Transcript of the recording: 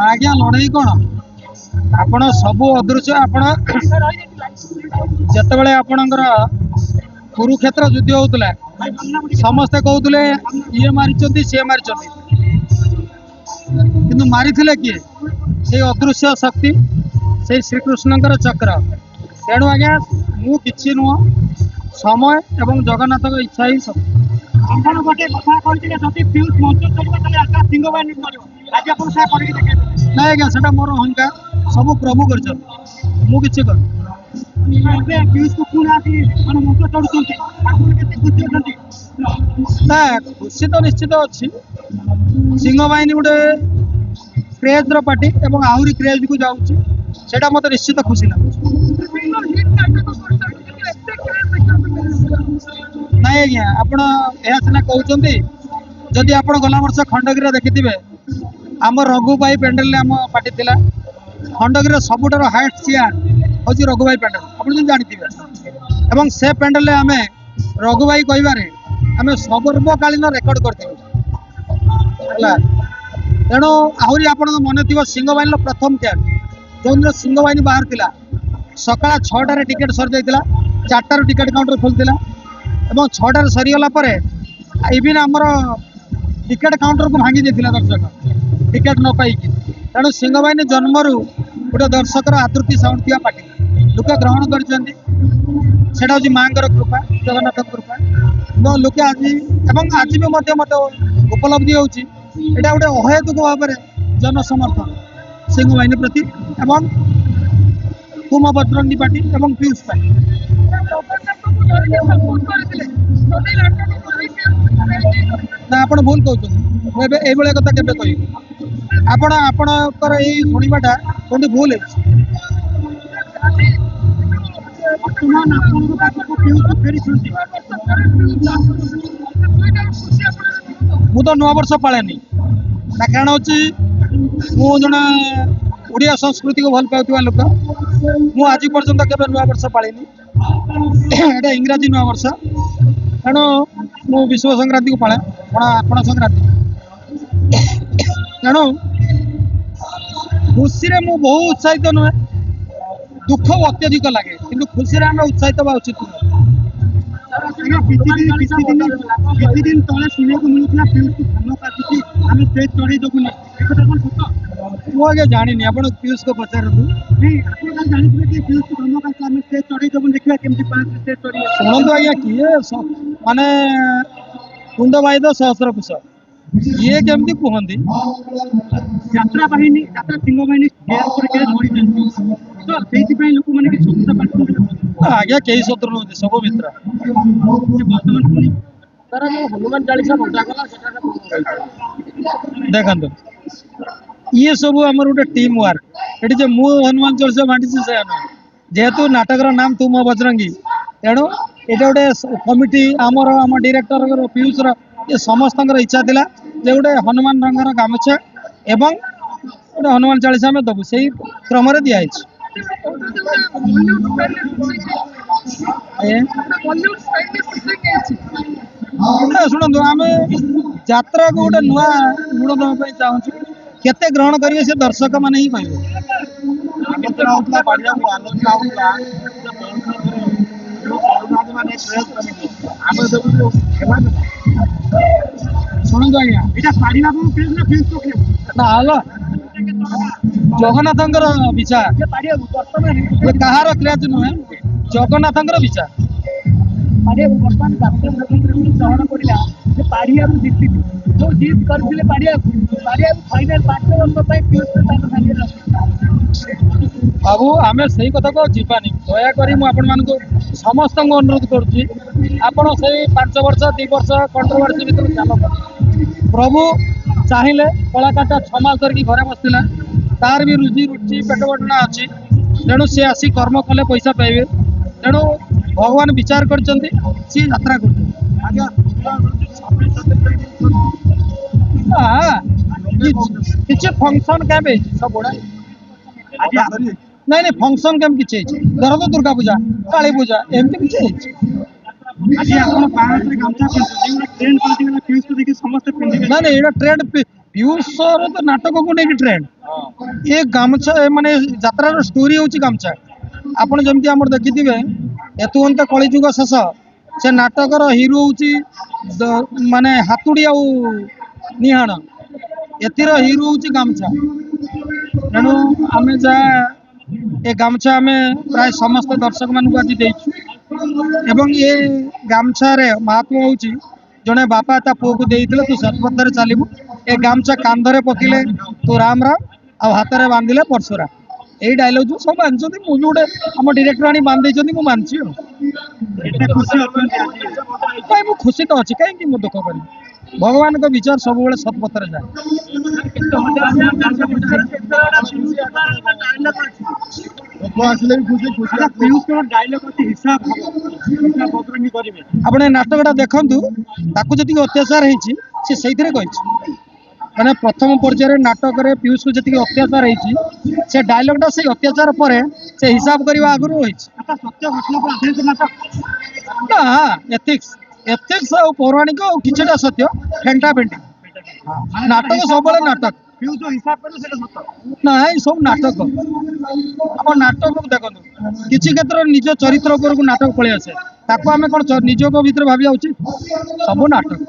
आज्ञा लड़ई कौन आपण सब अदृश्य आपण जितेबाला आपणकर कुरुक्षेत्र युद्ध होता समस्ते कहते ये मारी सी मारी किंतु मारी किए से अदृश्य शक्ति से श्रीकृष्णकर चक्र तेणु आज्ञा मुझी नुह समय एवं जगन्नाथ इच्छा ही सब ना आज्ञा से मोर अहंकार सब प्रभु कर मुझे कर ना खुशी तो निश्चित अच्छी सिंह बाहिनी गोटे क्रेज पार्टी एवं आहरी क्रेज को जाऊँगी सेटा मत निश्चित खुशी लगुच ना आज्ञा आपण सीना कहते जदि आप गला वर्ष खंडगिरी देखिथे आम रघुभाई पेंडेल आम पार्टी थी खंडगिरी सबुठार हाइट चेयर हूँ रघुभाई पेंडेल आप जानते एवं से पेंडेल आम रघुभाई कह आम सर्वकालीन रेकर्ड कर तेणु आहरी आप मन थी सिंह बाहिनी प्रथम कैंप जो दिन सिंह बाहिनी बाहर था सका 6टार टिकेट सरी जाता 4टार टिकेट काउंटर खोलता और 6टार सरीगला इवन आमर टिकेट काउंटर को भांगी देता दर्शक टिकेट न पाई तेणु सिंह बाहिनी जन्मरू गोटे दर्शकर आतृति साउंड थी पार्टी लोके ग्रहण कर माँ कृपा जगन्नाथ कृपा लोके आज आज भी मत उपलब्धि होती गोटे अहेतुक भाव में जनसमर्थन सिंह बाहिनी प्रति एवं तुम बजरंगी पार्टी एवं पीयूष पार्टी ना आप भूल कहते ये कथा के कह आपणकर शुणवाटा कौन भूल है मु तो नुआ वर्ष पाने ना कारण हूँ मुझे ओडिया संस्कृति को भल पाउवा लोक मु आज पर्यंत के नुआ वर्ष पानी एटा इंग्राजी नुआ वर्ष तेणु मु विश्व संक्रांति को पाए आपण संक्रांति तेणु खुशी मु बहुत उत्साहित नुहे दुख अत्यधिक लगे कि खुशी आम उत्साहित हवा उचित दिन तले शुणा मिलूला चढ़ी देवुनि मुझे जानी आप पीयूष को पचार शुणु आज्ञा किए माने कुंड बाई तो सहस्र कुश ये केमती कहती यात्रा बाहिनी सिंह बाहिनी लोक मैंने आज्ञा कई शत्रु नुहति सब मित्र हनुमान चालीसा देखो ये सब आम गोटे टीम वर्क ये मु हनुमान चालीसा बांटी से जेहेतु नाटकर नाम तुम बजरंगी तेणु ये गोटे कमिटी आमर आम डायरेक्टर पीयूष ये समस्त इच्छा थिला जे गोटे हनुमान रंगर गामछा एवं गोटे हनुमान चालीसा आम दबु से क्रम दिखाई शुणु आम यात्रा को गोटे नुआ गुण देवाई चाहूँ केते ग्रहण करेंगे से दर्शक मैंने ही कहे शुणु आज्ञा जगन्नाथ विचार कहार क्रेज नुहे जगन्नाथ विचार बर्तमान ग्रहण पड़ा पाड़िया जीति जो जीत करते पाड़िया फाइनाल 5 वर्ष बाबू आम से कथा को जीवानी दयाकोरी मुझे समस्त अनुरोध करुच्ची आपड़ से 5 वर्ष 2 वर्ष कंट्रोवर्सी भर चाल प्रभु चाहिए कलाकार 6 मास धरिकी घरे बसला तार भी रुचि पेट बटना अच्छी तेणु सी आसी कर्म कले पैसा पाइबे तेणु भगवान विचार कर यात्रा कर फंक्शन कैंप सब बड़ा नहीं फंक्शन कैंप किसी धर तो दुर्गा पूजा काली पूजा एमती किसी ना ट्रेंड ପିୟୁଷର ତ ନାଟକକୁ ନେଇକି ଟ୍ରେଣ୍ଡ ଏ ଗାମୁଛା ମାନେ ଯାତ୍ରାର ଷ୍ଟୋରି ହଉଛି ଗାମୁଛା। ଆପଣ ଯେମିତି ଆମର ଦେଖିଥିବେ ଏତୁଅନ୍ତ କଳିଯୁଗ ଶେଷ ସେ ନାଟକର ହିରୋ ହଉଛି ମାନେ ହାତୁଡ଼ି ଆଉ ନିହାଣ, ଏଥିର ହିରୋ ହଉଛି ଗାମୁଛା। ତେଣୁ ଆମେ ଯାହା ଏ ଗାମୁଛା ଆମେ ପ୍ରାୟ ସମସ୍ତ ଦର୍ଶକ ମାନଙ୍କୁ ଆଜି ଦେଇଛୁ ଏବଂ ଏ ଗାମୁଛାରେ ମହାତ୍ମ୍ୟ ହଉଛି ଜଣେ ବାପା ତା ପୁଅକୁ ଦେଇଥିଲେ ତୁ ସତ୍ପଥରେ ଚାଲିବୁ, ଏ ଗାମୁଛା କାନ୍ଧରେ ପକେଇଲେ ତୁ ରାମ ରାମ ଆଉ ହାତରେ ବାନ୍ଧିଲେ ପରଶୁରାମ। ଏଇ ଡାଇଲଗ ଯୋଉ ସବୁ ମାନିଛନ୍ତି, ମୁଁ ବି ଗୋଟେ ଆମ ଡିରେକ୍ଟର ଆଣି ବାନ୍ଧି ଦେଇଛନ୍ତି, ମୁଁ ମାନଛି ଆଉ। ନାଇଁ ମୁଁ ଖୁସି ତ ଅଛି, କାହିଁକି ମୁଁ ଦୁଃଖ କରିବି। ଭଗବାନଙ୍କ ବିଚାର ସବୁବେଳେ ସତ୍ପଥରେ ଯାଏ। ଆପଣ ଏ ନାଟକଟା ଦେଖନ୍ତୁ, ତାକୁ ଯେତିକି ଅତ୍ୟାଚାର ହେଇଛି ସେ ସେଇଥିରେ କହିଛି। ମାନେ ପ୍ରଥମ ପର୍ଯ୍ୟାୟରେ ନାଟକରେ ପିୟୁଷକୁ ଯେତିକି ଅତ୍ୟାଚାର ହେଇଛି ସେ ଡାଇଲଗଟା ସେଇ ଅତ୍ୟାଚାର ପରେ ସେ ହିସାବ କରିବା ଆଗରୁ ହେଇଛି। ନା ଏଥିକ୍ସ ଏଥିକ୍ସ ଆଉ ପୌରାଣିକ ଆଉ କିଛିଟା ସତ୍ୟ ଫେଣ୍ଟା ଫେଣ୍ଟି। ନାଟକ ସବୁବେଳେ ନାଟକ ନା, ଏଇ ସବୁ ନାଟକ। ଆମ ନାଟକକୁ ଦେଖନ୍ତୁ, କିଛି କ୍ଷେତ୍ରରେ ନିଜ ଚରିତ୍ର ଉପରକୁ ନାଟକ ପଳେଇ ଆସେ, ତାକୁ ଆମେ କଣ ନିଜଙ୍କ ଭିତରେ ଭାବିବା ଉଚିତ? ସବୁ ନାଟକ।